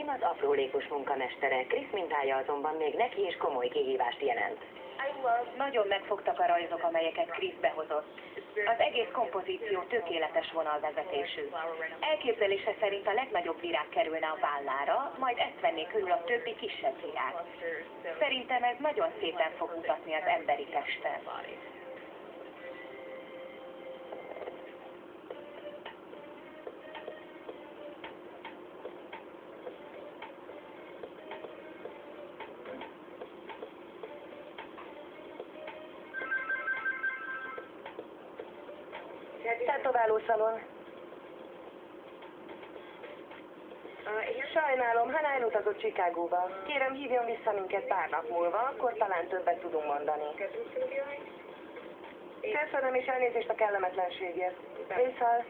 Kim az aprólékos munkamestere, Chris mintája azonban még neki is komoly kihívást jelent. Nagyon megfogtak a rajzok, amelyeket Chris behozott. Az egész kompozíció tökéletes vonalvezetésű. Elképzelése szerint a legnagyobb virág kerülne a vállára, majd ezt venné körül a többi kisebb virág. Szerintem ez nagyon szépen fog mutatni az emberi testen. Tetoválószalon. Sajnálom, Hannah elutazott Chicagóba. Kérem, hívjon vissza minket pár nap múlva, akkor talán többet tudunk mondani. Köszönöm, és elnézést a kellemetlenségért. Viszont.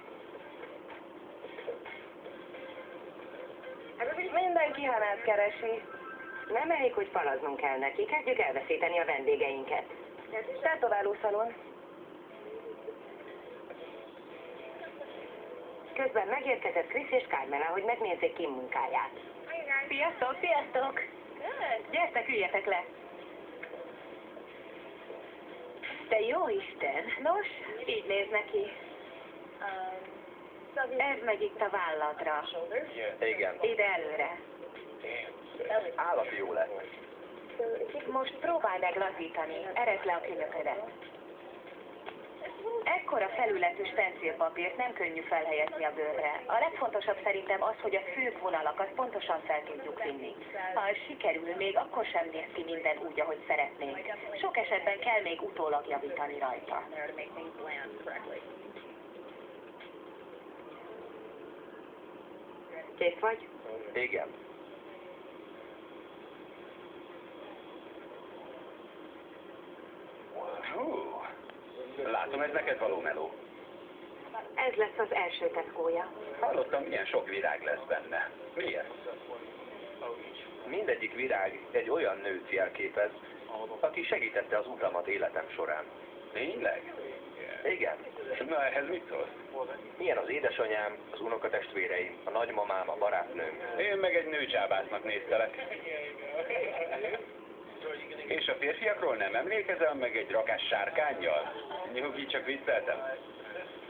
Mindenki Hannah-t keresi. Nem elég, hogy falaznunk kell neki, kezdjük elveszíteni a vendégeinket. Tetoválószalon. Közben megérkezett Chris és Carmela, hogy megnézzék Kim munkáját. Sziasztok, sziasztok! Gyertek, üljetek le! Te jó Isten! Nos, így néz neki. Ez megy itt a válladra. Igen. Ide előre. Állati jó lett. Most próbálj meg lazítani, eresd le a könyöködet. Ekkora felületű stencilpapírt nem könnyű felhelyezni a bőrre. A legfontosabb szerintem az, hogy a főbb vonalakat pontosan fel tudjuk vinni. Ha sikerül, még akkor sem néz ki minden úgy, ahogy szeretnénk. Sok esetben kell még utólag javítani rajta. Kész vagy? Igen. Látom, ez neked való meló. Ez lesz az első tetkója. Hallottam, milyen sok virág lesz benne. Miért? Mindegyik virág egy olyan nőt jelképez, aki segítette az utamat életem során. Tényleg? Igen. Na, ehhez mit szólsz? Milyen az édesanyám, az unokatestvéreim, a nagymamám, a barátnőm. Én meg egy nőcsábásznak néztelek. És a férfiakról nem emlékezel meg egy rakás sárkánnyal? Nyugi, csak vicceltem.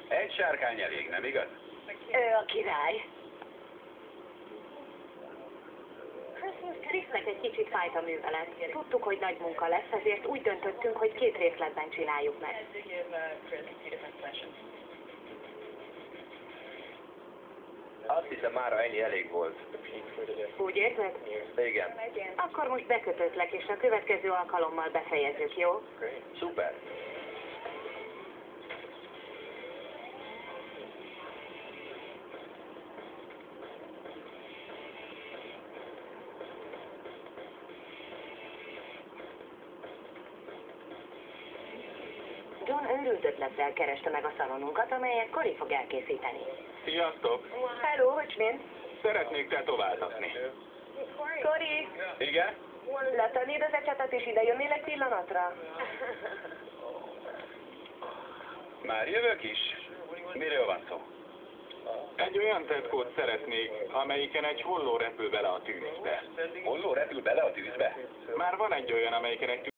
Egy sárkány elég, nem igaz? Ő a király. Chrisnek egy kicsit fájt a művelet. Tudtuk, hogy nagy munka lesz, ezért úgy döntöttünk, hogy 2 részletben csináljuk meg. Azt hiszem, mára ennyi elég volt. Úgy érzed? Igen. Akkor most bekötöttlek, és a következő alkalommal befejezzük, jó? Szuper. John őrült ötlettel kereste meg a szalonunkat, amelyet Cory fog elkészíteni. Sziasztok! Hello, Hocsmin! Szeretnék tetováltatni. Cory, Igen? letennéd az ecsetet, és ide jönnél egy pillanatra? Már jövök is. Miről van szó? Egy olyan tetkót szeretnék, amelyiken egy holló repül bele a tűzbe. Holló repül bele a tűzbe? Már van egy olyan, amelyiken egy